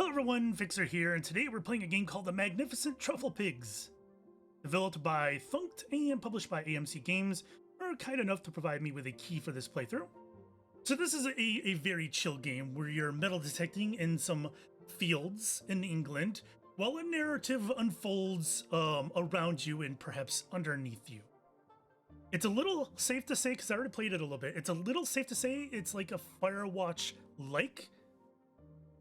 Hello everyone, Fixxxer here, and today we're playing a game called the Magnificent Trufflepigs. Developed by Thunkd and published by AMC Games, are kind enough to provide me with a key for this playthrough. So this is a very chill game where you're metal detecting in some fields in England while a narrative unfolds around you and perhaps underneath you. It's a little safe to say, because I already played it a little bit, it's a little safe to say it's like a Firewatch-like.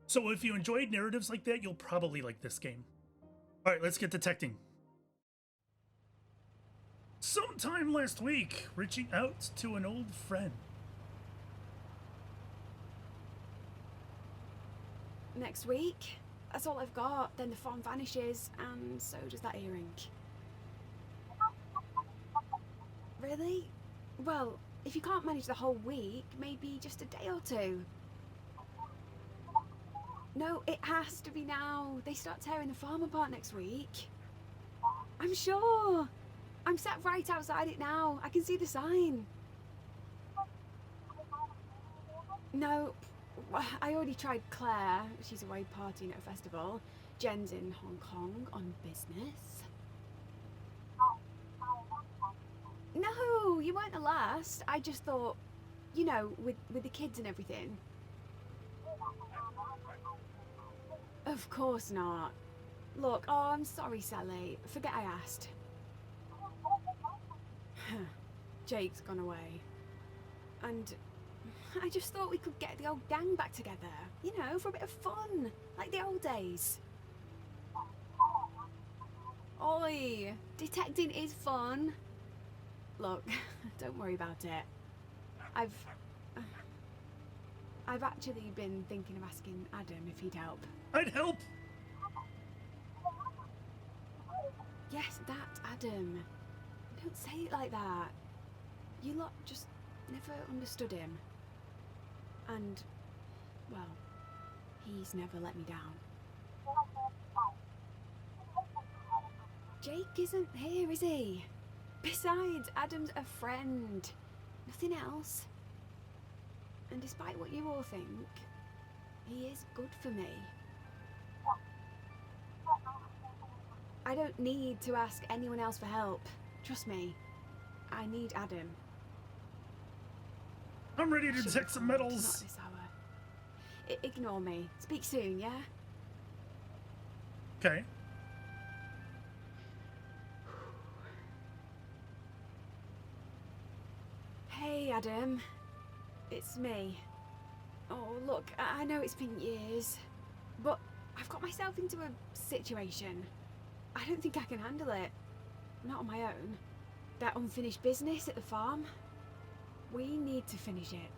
So if you enjoyed narratives like that, you'll probably like this game. All right, let's get detecting. Sometime last week, reaching out to an old friend. Next week? That's all I've got. Then the farm vanishes, and so does that earring. Really? Well, if you can't manage the whole week, maybe just a day or two. No, it has to be now. They start tearing the farm apart next week. I'm sure. I'm sat right outside it now. I can see the sign. No, I already tried Claire. She's away partying at a festival. Jen's in Hong Kong on business. No, you weren't the last. I just thought, you know, with the kids and everything. Of course not. Look, oh, I'm sorry, Sally. Forget I asked. Jake's gone away. And I just thought we could get the old gang back together. You know, for a bit of fun. Like the old days. Oi, detecting is fun. Look, don't worry about it. I've actually been thinking of asking Adam if he'd help. I'd help! Yes, that Adam. Don't say it like that. You lot just never understood him. And, well, he's never let me down. Jake isn't here, is he? Besides, Adam's a friend. Nothing else. And despite what you all think, he is good for me. I don't need to ask anyone else for help. Trust me. I need Adam. I'm ready to detect some metals. Not this hour. Ignore me. Speak soon, yeah? Okay. Hey, Adam. It's me. Oh, look, I know it's been years, but I've got myself into a situation. I don't think I can handle it. Not on my own. That unfinished business at the farm. We need to finish it.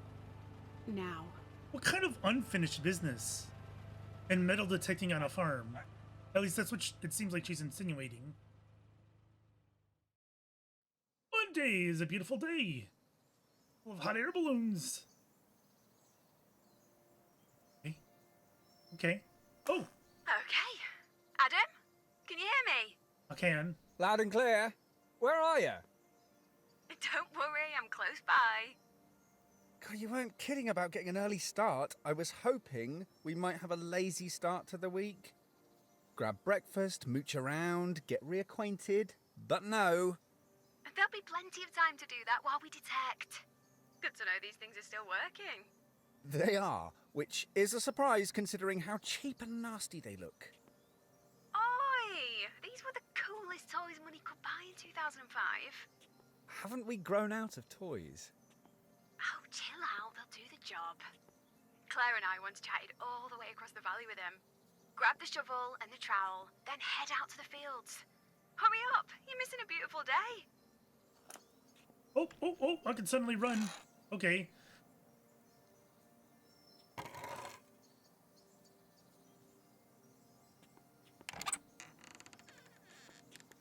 Now. What kind of unfinished business? And metal detecting on a farm? At least that's what it seems like she's insinuating. One day is a beautiful day. Full of hot air balloons. Okay. Oh! Okay. Adam? Can you hear me? I can. Loud and clear. Where are you? Don't worry, I'm close by. God, you weren't kidding about getting an early start. I was hoping we might have a lazy start to the week. Grab breakfast, mooch around, get reacquainted. But no. There'll be plenty of time to do that while we detect. Good to know these things are still working. They are, which is a surprise considering how cheap and nasty they look. Oi! These were the coolest toys money could buy in 2005. Haven't we grown out of toys? Oh, chill out, they'll do the job. Claire and I once chatted all the way across the valley with him. Grab the shovel and the trowel, then head out to the fields. Hurry up, you're missing a beautiful day. Oh, I can suddenly run. Okay.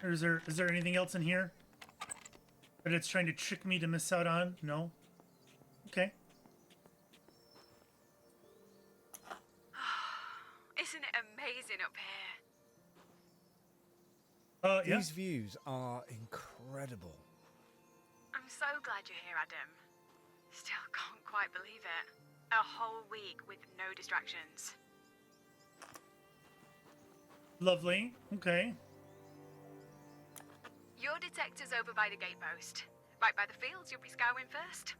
Or is there anything else in here that it's trying to trick me to miss out on? No? Okay. Isn't it amazing up here? Yeah. These views are incredible. I'm so glad you're here, Adam. Still can't quite believe it. A whole week with no distractions. Lovely. Okay. Your detector's over by the gatepost. Right by the fields, you'll be scouring first.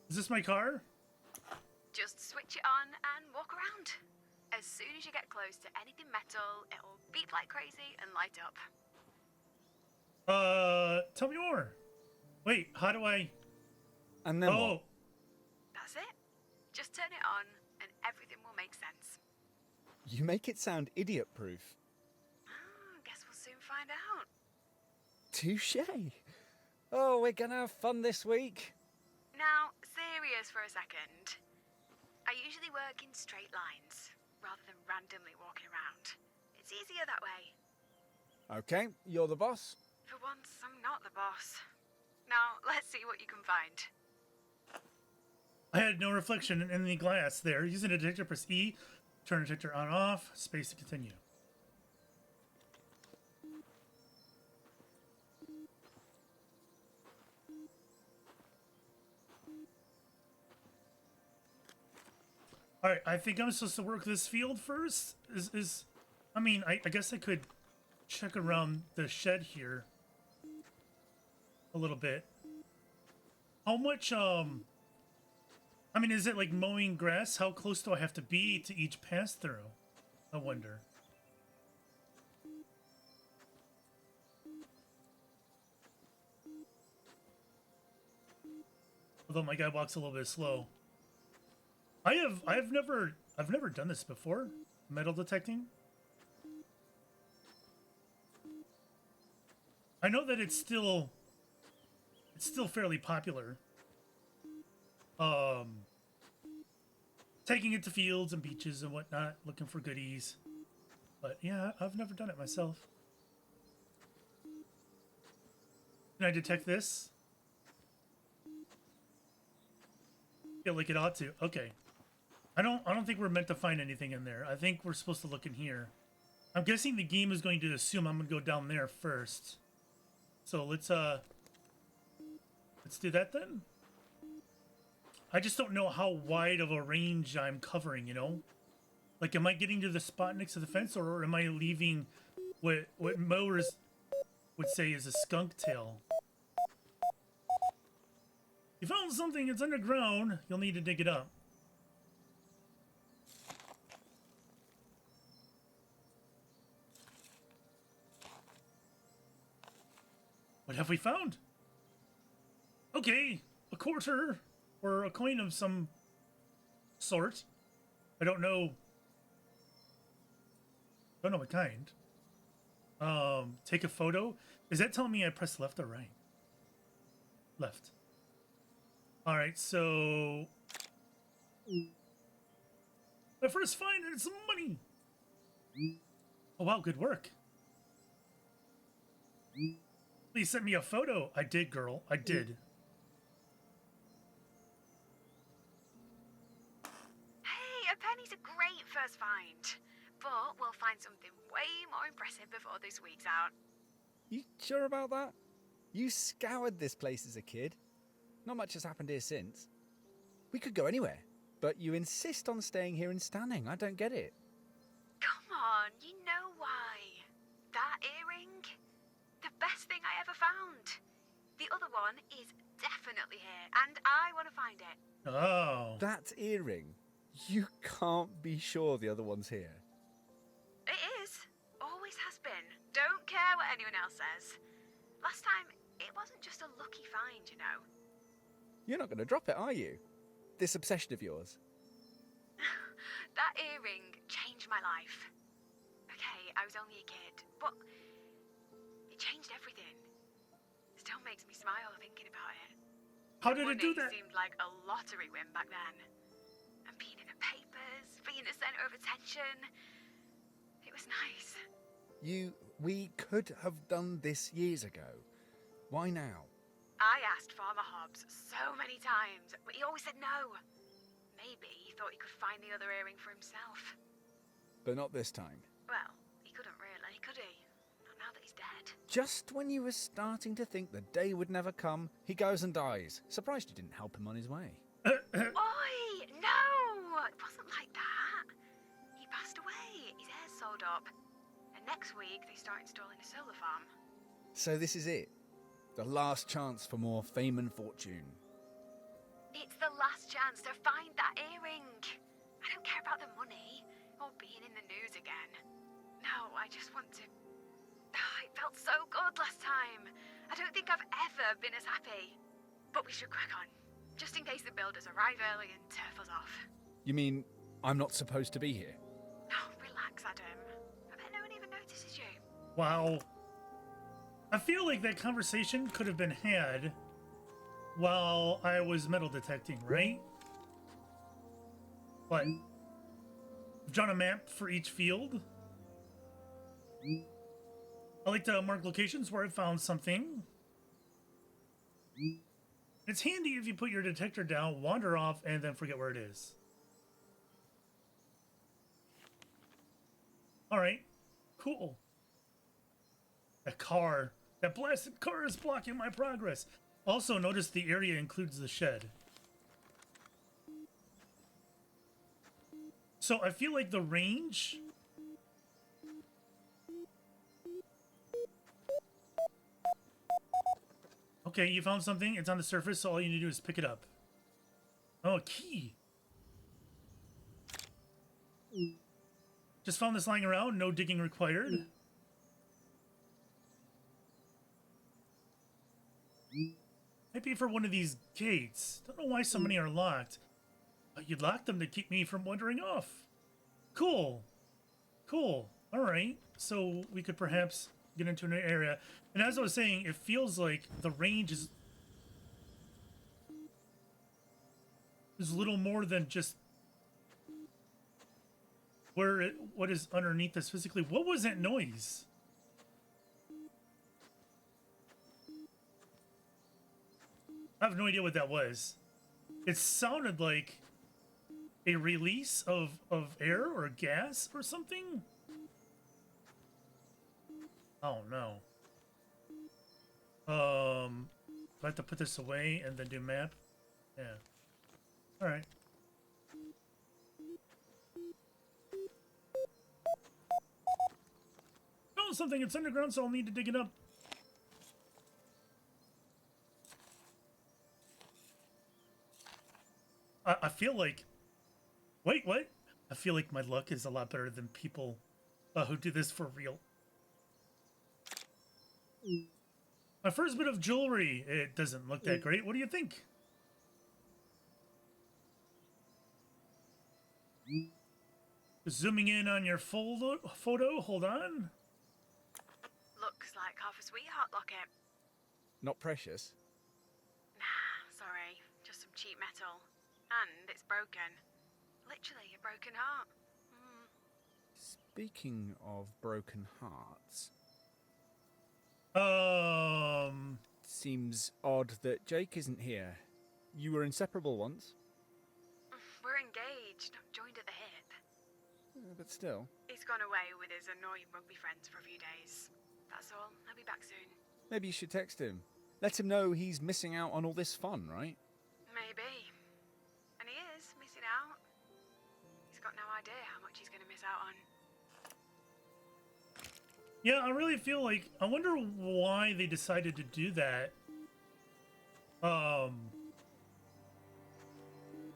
Is this my car? Just switch it on and walk around. As soon as you get close to anything metal, it'll beep like crazy and light up. Tell me more. Wait, how do I... And then what? That's it. Just turn it on and everything will make sense. You make it sound idiot-proof. Guess we'll soon find out. Touche. Oh, we're gonna have fun this week. Now, serious for a second. I usually work in straight lines, rather than randomly walking around. It's easier that way. Okay, you're the boss. For once, I'm not the boss. Now, let's see what you can find. I had no reflection in the glass there. Using a detector, press E. Turn detector on off. Space to continue. Alright, I think I'm supposed to work this field first. I mean, I guess I could check around the shed here a little bit. How much, I mean, is it like mowing grass? How close do I have to be to each pass through? I wonder. Although my guy walks a little bit slow. I've never done this before. Metal detecting. I know that it's still fairly popular. Taking it to fields and beaches and whatnot, looking for goodies. But yeah, I've never done it myself. Can I detect this? Feel like it ought to. Okay. I don't think we're meant to find anything in there. I think we're supposed to look in here. I'm guessing the game is going to assume I'm gonna go down there first. So let's do that then. I just don't know how wide of a range I'm covering, you know? Like, am I getting to the spot next to the fence, or am I leaving what mowers would say is a skunk tail? You found something, it's underground. You'll need to dig it up. What have we found? Okay, a quarter or a coin of some sort. I don't know. Don't know what kind. Take a photo. Is that telling me I press left or right? Left. All right, so my first find is some money. Oh wow, good work. Please send me a photo. I did, girl. I did. Hey, a penny's a great first find. But we'll find something way more impressive before this week's out. You sure about that? You scoured this place as a kid. Not much has happened here since. We could go anywhere, but you insist on staying here and standing. I don't get it. Come on, you know why. That earring? The best thing I ever found. The other one is definitely here, and I want to find it. Oh. That earring? You can't be sure the other one's here. It is. Always has been. Don't care what anyone else says. Last time, it wasn't just a lucky find, you know. You're not going to drop it, are you? This obsession of yours. That earring changed my life. Okay, I was only a kid, but it changed everything. Still makes me smile thinking about it. How did it do Money that? seemed like a lottery win back then. And being in the papers, being the centre of attention, it was nice. We could have done this years ago. Why now? I asked Farmer Hobbs so many times, but he always said no. Maybe he thought he could find the other earring for himself. But not this time. Well, he couldn't really, could he? Not now that he's dead. Just when you were starting to think the day would never come, he goes and dies. Surprised you didn't help him on his way. Oi! No! it wasn't like that. He passed away. His hair's sewed up. And next week, they start installing a solar farm. So this is it. The last chance for more fame and fortune. It's the last chance to find that earring. I don't care about the money or being in the news again. No, I just want to... It felt so good last time. I don't think I've ever been as happy. But we should crack on, just in case the builders arrive early and turf us off. You mean I'm not supposed to be here? No, relax, Adam. I bet no one even notices you. Wow. I feel like that conversation could have been had while I was metal detecting, right? What? I've drawn a map for each field. I like to mark locations where I found something. It's handy if you put your detector down, wander off, and then forget where it is. Alright, cool. That car, that blasted car is blocking my progress. Also, notice the area includes the shed. So I feel like the range... Okay, you found something. It's on the surface, so all you need to do is pick it up. Oh, a key. Just found this lying around. No digging required. Might be for one of these gates. Don't know why so many are locked. But you'd lock them to keep me from wandering off. Cool. Cool. All right. So we could perhaps get into an area. And as I was saying, it feels like the range is a little more than just what is underneath us physically. What was that noise? I have no idea what that was. It sounded like a release of air or gas or something. Oh no. I have to put this away and then do map. Yeah. All right. Found something. It's underground, so I'll need to dig it up. I feel like... Wait, what? I feel like my luck is a lot better than people who do this for real. My first bit of jewelry. It doesn't look that great. What do you think? Zooming in on your photo. Hold on. Looks like half a sweetheart locket. Not precious. Nah, sorry. Just some cheap metal. And it's broken. Literally a broken heart. Speaking of broken hearts... Seems odd that Jake isn't here. You were inseparable once. We're engaged, joined at the hip. But still. He's gone away with his annoying rugby friends for a few days. That's all. I'll be back soon. Maybe you should text him. Let him know he's missing out on all this fun, right? Maybe. And he is missing out. He's got no idea how much he's going to miss out on. Yeah, I really feel like... I wonder why they decided to do that.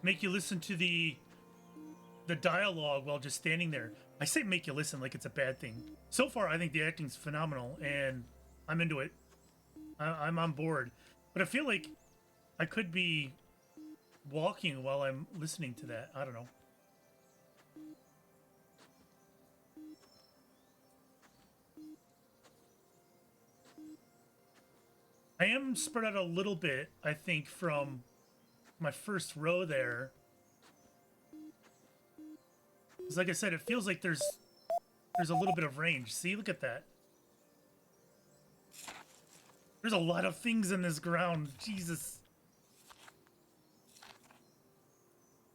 Make you listen to the dialogue while just standing there. I say make you listen like it's a bad thing. So far, I think the acting's phenomenal, and I'm into it. I'm on board. But I feel like I could be walking while I'm listening to that. I don't know. I am spread out a little bit, I think, from my first row there. Because like I said, it feels like there's a little bit of range. See, look at that. There's a lot of things in this ground. Jesus.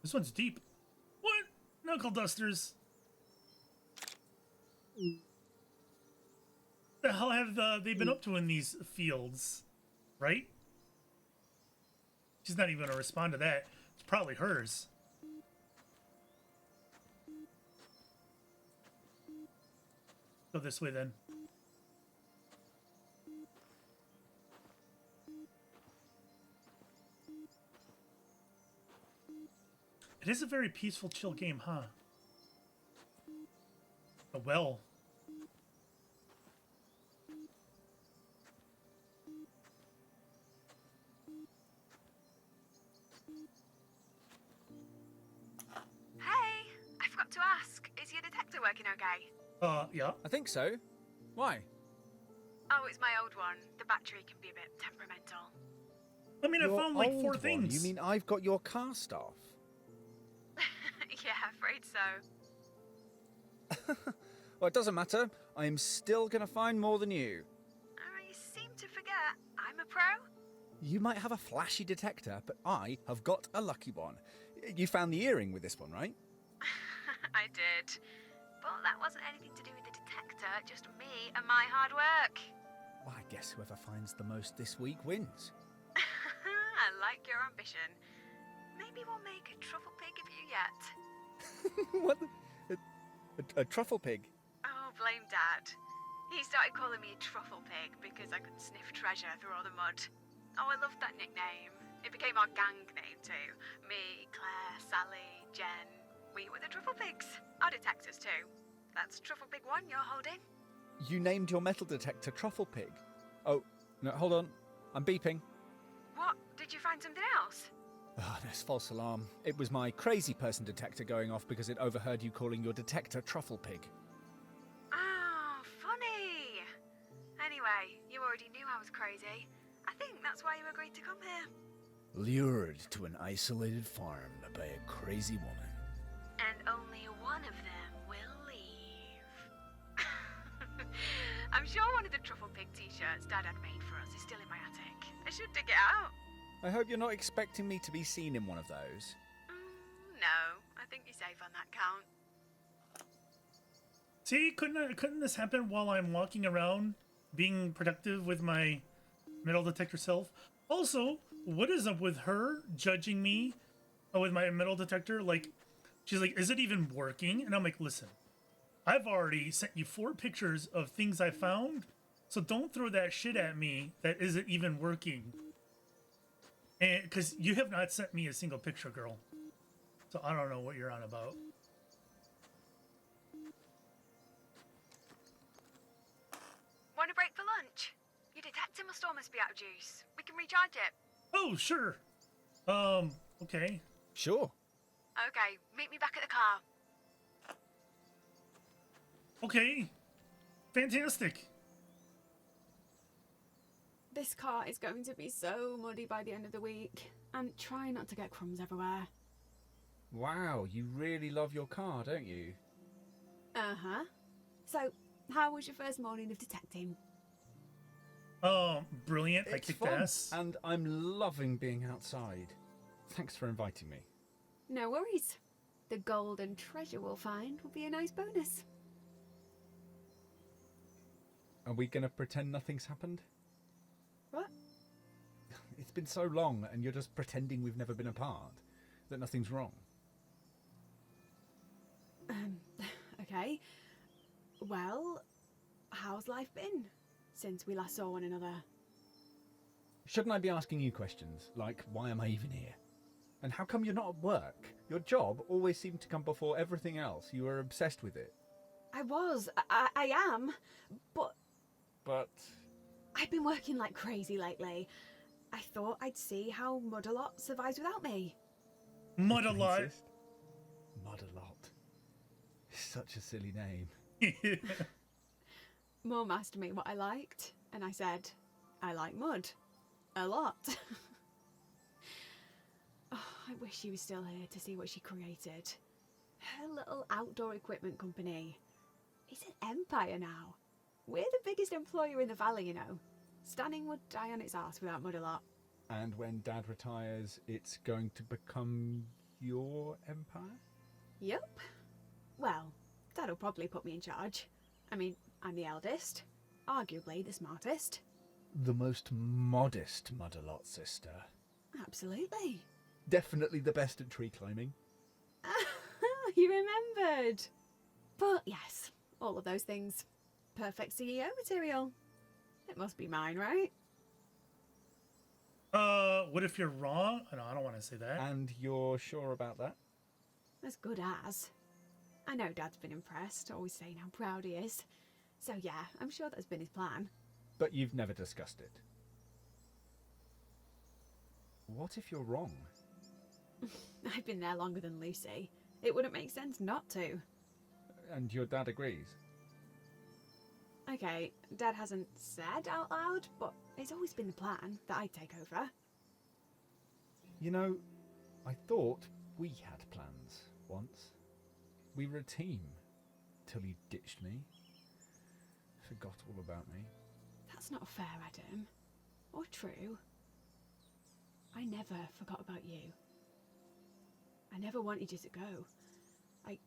This one's deep. What? Knuckle dusters. What the hell have they been up to in these fields? Right? She's not even gonna respond to that. It's probably hers. Go this way then. It is a very peaceful, chill game, huh? A well. Hey, I forgot to ask. Is your detector working okay? Yeah. I think so. Why? Oh, it's my old one. The battery can be a bit temperamental. I mean, I Your found like old 4 one? things. You mean I've got your cast off? Yeah, afraid so. Well, it doesn't matter. I am still going to find more than you. You seem to forget. I'm a pro. You might have a flashy detector, but I have got a lucky one. You found the earring with this one, right? I did. But that wasn't anything to do with the detector, just me and my hard work. Well, I guess whoever finds the most this week wins. I like your ambition. Maybe we'll make a truffle pig of you yet. What? A truffle pig? Oh, blame Dad. He started calling me a truffle pig because I could sniff treasure through all the mud. Oh, I loved that nickname. It became our gang name too. Me, Claire, Sally, Jen. We were the Truffle Pigs. Our detectors too. That's Truffle Pig 1 you're holding. You named your metal detector Truffle Pig. Oh, no, hold on. I'm beeping. What? Did you find something else? Ah, there's false alarm. It was my crazy person detector going off because it overheard you calling your detector Truffle Pig. Oh, funny. Anyway, you already knew I was crazy. I think that's why you agreed to come here. Lured to an isolated farm by a crazy woman. And only one of them will leave. I'm sure one of the Truffle Pig t-shirts Dad had made for us is still in my attic. I should dig it out. I hope you're not expecting me to be seen in one of those. No, I think you're safe on that count. See, couldn't this happen while I'm walking around being productive with my metal detector self? Also, what is up with her judging me with my metal detector? Like, she's like, is it even working? And I'm like, listen, I've already sent you 4 pictures of things I found, so don't throw that shit at me that isn't even working. And because you have not sent me a single picture, girl. So I don't know what you're on about. Want a break for lunch? Your detector must almost be out of juice. We can recharge it. Oh, sure. Okay. Sure. Okay, meet me back at the car. Okay. Fantastic. This car is going to be so muddy by the end of the week. And try not to get crumbs everywhere. Wow, you really love your car, don't you? Uh-huh. So, how was your first morning of detecting? Brilliant. I It's kicked fun, ass. and I'm loving being outside. Thanks for inviting me. No worries. The golden treasure we'll find will be a nice bonus. Are we going to pretend nothing's happened? What? It's been so long, and you're just pretending we've never been apart, that nothing's wrong. Okay. Well, how's life been since we last saw one another? Shouldn't I be asking you questions, like, why am I even here? And how come you're not at work? Your job always seemed to come before everything else. You were obsessed with it. I am, but But... I've been working like crazy lately. I thought I'd see how Mud-a-Lot survives without me. Mud-a-Lot. Mud-a-Lot. Such a silly name. Mum asked me what I liked, and I said, I like mud. A lot. Oh, I wish she was still here to see what she created. Her little outdoor equipment company. It's an empire now. We're the biggest employer in the valley, you know. Stanning would die on its arse without Mud-a-Lot. And when Dad retires, it's going to become your empire? Yup. Well, Dad'll probably put me in charge. I mean, I'm the eldest. Arguably the smartest. The most modest Mud-a-Lot sister. Absolutely. Definitely the best at tree climbing. You remembered. But yes, all of those things. perfect CEO material. It must be mine, right? What if you're wrong? No, I don't want to say that. And you're sure about that? As good as. I know Dad's been impressed, always saying how proud he is. So yeah, I'm sure that's been his plan. But you've never discussed it. What if you're wrong? I've been there longer than Lucy. It wouldn't make sense not to. And your dad agrees? Okay, Dad hasn't said out loud, but it's always been the plan that I take over. You know, I thought we had plans once. We were a team. Till you ditched me. Forgot all about me. That's not fair, Adam. Or true. I never forgot about you. I never wanted you to go. I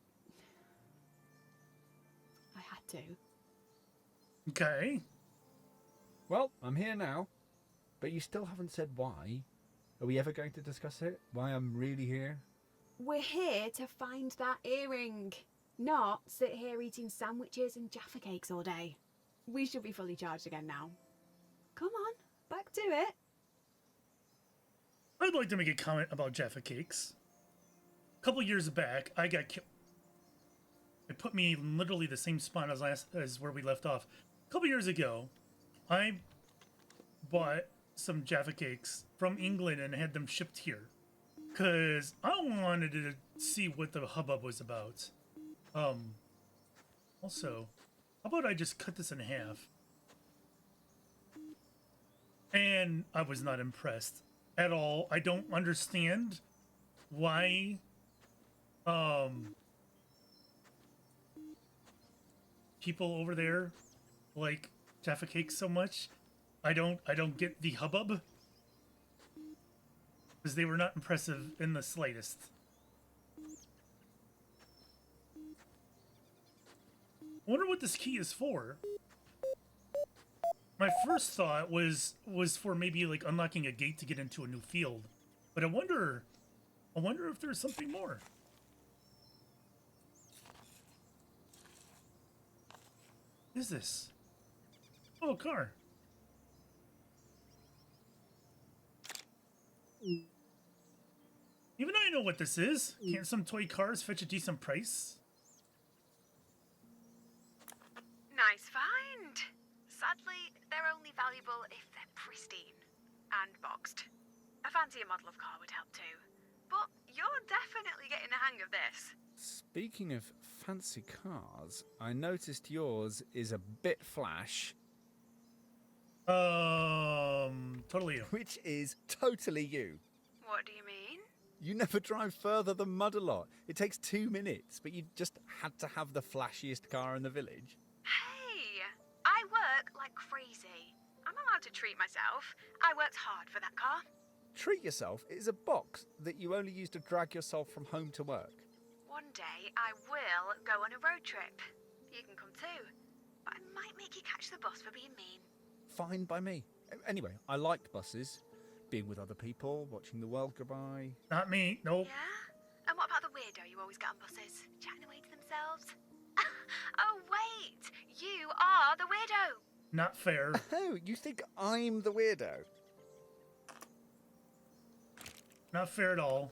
had to. Okay. Well, I'm here now. But you still haven't said why. Are we ever going to discuss it? Why I'm really here? We're here to find that earring. Not sit here eating sandwiches and Jaffa cakes all day. We should be fully charged again now. Come on, back to it. I'd like to make a comment about Jaffa cakes. A couple years back, I got killed. It put me in literally the same spot as where we left off. A couple years ago, I bought some Jaffa cakes from England and had them shipped here. Because I wanted to see what the hubbub was about. Also, how about I just cut this in half? And I was not impressed at all. I don't understand why, people over there like Jaffa cakes so much. I don't get the hubbub. Because they were not impressive in the slightest. I wonder what this key is for. My first thought was for maybe like unlocking a gate to get into a new field. But I wonder if there's something more. What is this? Oh, a car. Even I know what this is. Can't some toy cars fetch a decent price? Nice find. Sadly, they're only valuable if they're pristine and boxed. A fancier model of car would help too. But you're definitely getting the hang of this. Speaking of fancy cars, I noticed yours is a bit flash. Totally you. Which is totally you. What do you mean? You never drive further than Mud-a-Lot. It takes 2 minutes, but you just had to have the flashiest car in the village. Hey, I work like crazy. I'm allowed to treat myself. I worked hard for that car. Treat yourself is a box that you only use to drag yourself from home to work. One day I will go on a road trip. You can come too. But I might make you catch the bus for being mean. Fine by me. Anyway, I liked buses. Being with other people, watching the world go by. Not me. Nope. Yeah? And what about the weirdo you always get on buses? Chatting away to themselves? Oh, wait! You are the weirdo! Not fair. Oh, you think I'm the weirdo? Not fair at all.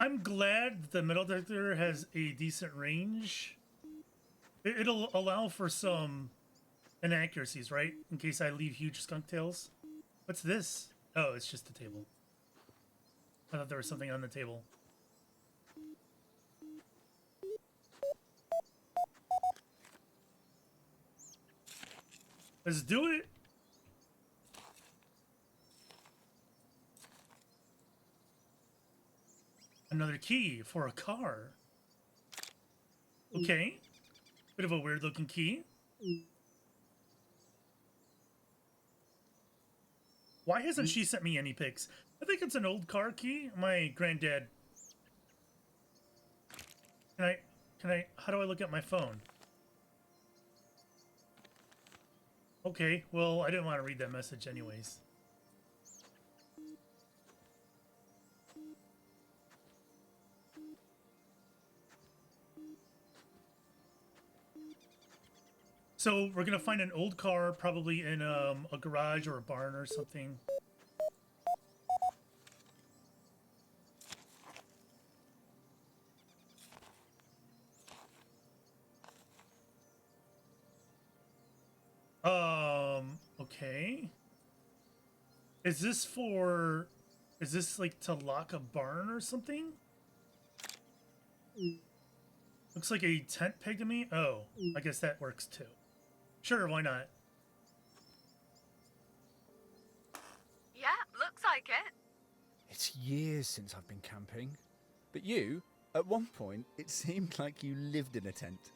I'm glad the metal detector has a decent range. It'll allow for some inaccuracies, right? In case I leave huge skunk tails. What's this? Oh, it's just a table. I thought there was something on the table. Let's do it. Another key for a car. Okay. Bit of a weird looking key. Why hasn't she sent me any pics? I think it's an old car key. My granddad. Can I, how do I look at my phone? Okay, well, I didn't want to read that message anyways. So we're gonna find an old car, probably in a garage or a barn or something. Okay. Is this for... Is this like to lock a barn or something? Looks like a tent peg to me. Oh, I guess that works too. Sure, why not? Yeah, looks like it. It's years since I've been camping. But you, at one point, it seemed like you lived in a tent.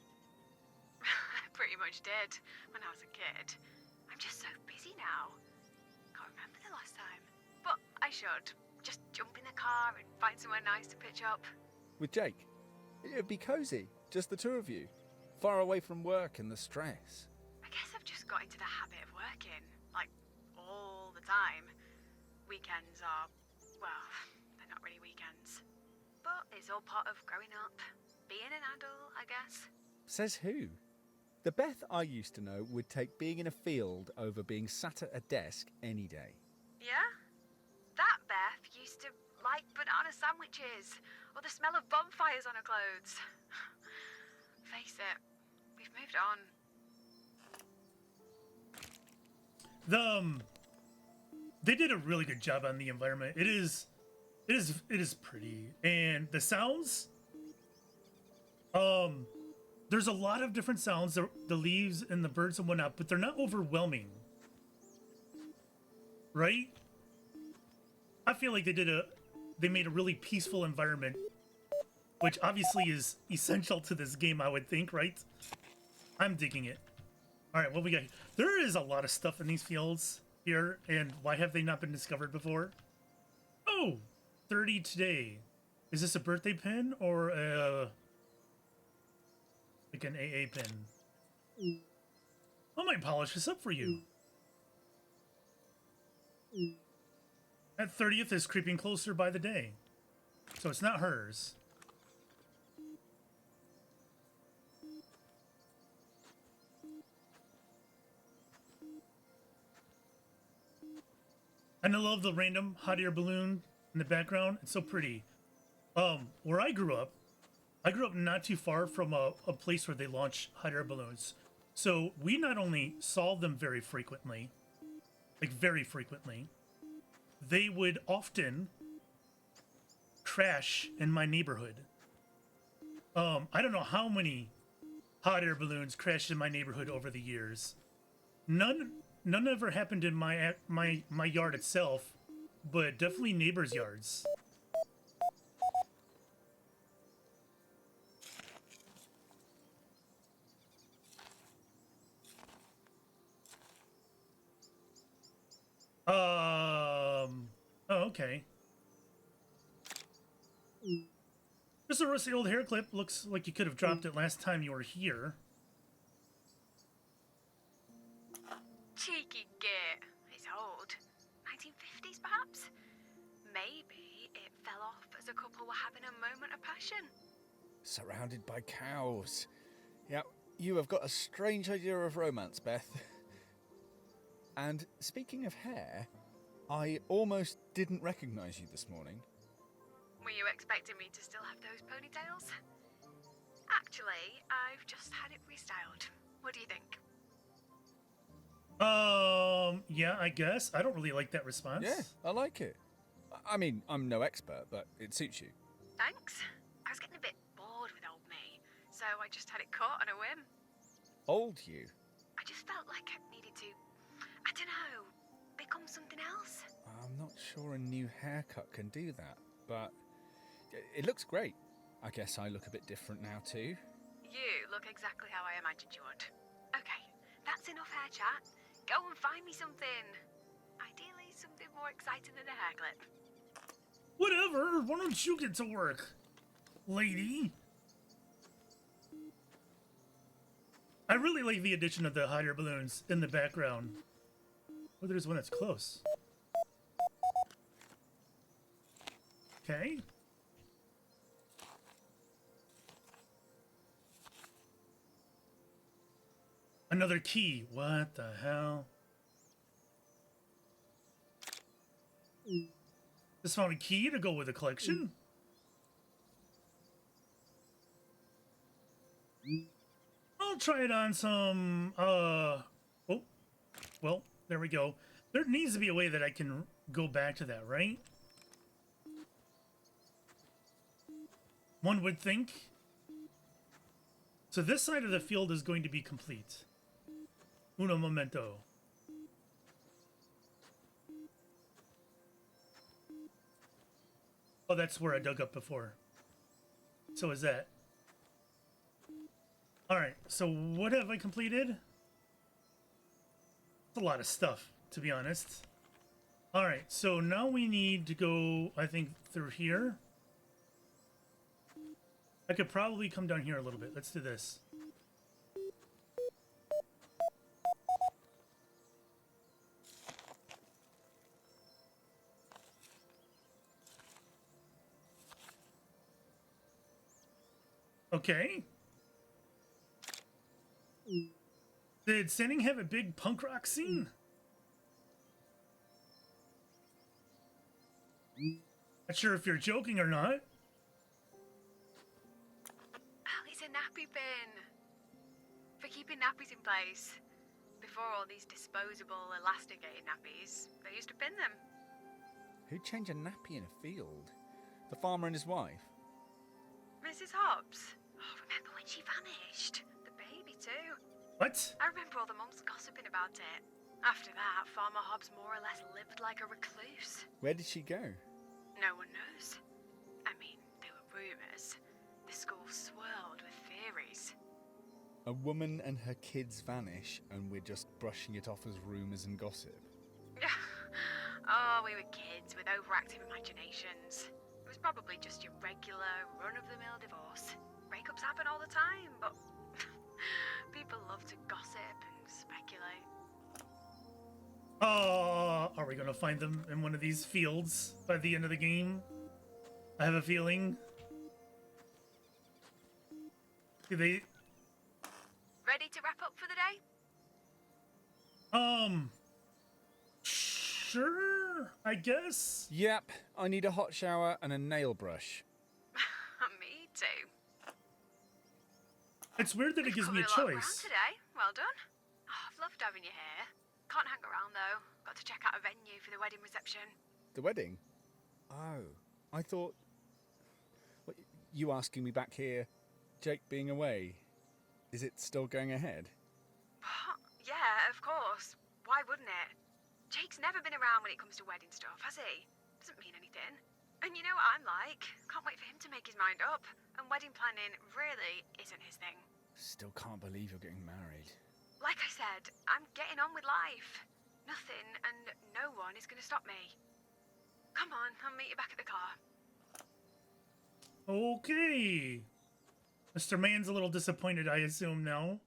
I pretty much did when I was a kid. I'm just so busy now. Can't remember the last time. But I should. Just jump in the car and find somewhere nice to pitch up. With Jake. It'd be cozy, just the two of you. Far away from work and the stress. I guess I've just got into the habit of working, like, all the time. Weekends are, well, they're not really weekends. But it's all part of growing up. Being an adult, I guess. Says who? The Beth I used to know would take being in a field over being sat at a desk any day. Yeah? That Beth used to like banana sandwiches, or the smell of bonfires on her clothes. Face it, we've moved on. They did a really good job on the environment. It is pretty, and the sounds. There's a lot of different sounds, the leaves and the birds and whatnot, but they're not overwhelming, right? I feel like they made a really peaceful environment, which obviously is essential to this game, I would think, right? I'm digging it. All right, what we got here? There is a lot of stuff in these fields here, and why have they not been discovered before? Oh, 30 today. Is this a birthday pin or like an AA pin? I might polish this up for you. That 30th is creeping closer by the day. So it's not hers. And I love the random hot air balloon in the background. It's so pretty. Where I grew up not too far from a place where they launch hot air balloons. So we not only saw them very frequently, like very frequently, they would often crash in my neighborhood. I don't know how many hot air balloons crashed in my neighborhood over the years. None ever happened in my yard itself, but definitely neighbors' yards. Oh, okay. Just a rusty old hair clip. Looks like you could have dropped it last time you were here. Cheeky git. It's old. 1950s, perhaps? Maybe it fell off as a couple were having a moment of passion. Surrounded by cows. Yeah, you have got a strange idea of romance, Beth. And speaking of hair, I almost didn't recognise you this morning. Were you expecting me to still have those ponytails? Actually, I've just had it restyled. What do you think? Yeah, I guess. I don't really like that response. Yeah, I like it. I mean, I'm no expert, but it suits you. Thanks. I was getting a bit bored with old me, so I just had it cut on a whim. Old you? I just felt like I needed to, I don't know, become something else. I'm not sure a new haircut can do that, but it looks great. I guess I look a bit different now too. You look exactly how I imagined you would. Okay, that's enough hair chat. Go and find me something. Ideally, something more exciting than a hair clip. Whatever. Why don't you get to work, lady? I really like the addition of the hot air balloons in the background. Oh, there's one that's close. Okay. Another key. What the hell? Just found a key to go with the collection. I'll try it on some, oh, well, there we go. There needs to be a way that I can go back to that, right? One would think. So this side of the field is going to be complete. Uno momento. Oh, that's where I dug up before. So is that. Alright, so what have I completed? It's a lot of stuff, to be honest. Alright, so now we need to go, I think, through here. I could probably come down here a little bit. Let's do this. Okay. Did Sinning have a big punk rock scene? Not sure if you're joking or not. Ali's a nappy bin. For keeping nappies in place. Before all these disposable, elasticated nappies, they used to pin them. Who'd change a nappy in a field? The farmer and his wife? Mrs. Hobbs. Oh, remember when she vanished? The baby too. What? I remember all the mums gossiping about it. After that, Farmer Hobbs more or less lived like a recluse. Where did she go? No one knows. I mean, there were rumours. The school swirled with theories. A woman and her kids vanish, and we're just brushing it off as rumours and gossip. Oh, we were kids with overactive imaginations. It was probably just your regular, run-of-the-mill divorce. Breakups happen all the time, but people love to gossip and speculate. Are we gonna find them in one of these fields by the end of the game? I have a feeling. Do they? Ready to wrap up for the day? Sure, I guess. Yep, I need a hot shower and a nail brush. Me too. It's weird that it gives me a Covered lot of choice. ground today. Well done. Oh, I've loved having you here. Can't hang around though. Got to check out a venue for the wedding reception. The wedding? Oh, I thought... What, you asking me back here, Jake being away, is it still going ahead? Yeah, of course. Why wouldn't it? Jake's never been around when it comes to wedding stuff, has he? Doesn't mean anything. And you know what I'm like. Can't wait for him to make his mind up. And wedding planning really isn't his thing. Still can't believe you're getting married. Like I said, I'm getting on with life. Nothing and no one is going to stop me. Come on, I'll meet you back at the car. Okay. Mr. Man's a little disappointed, I assume, now.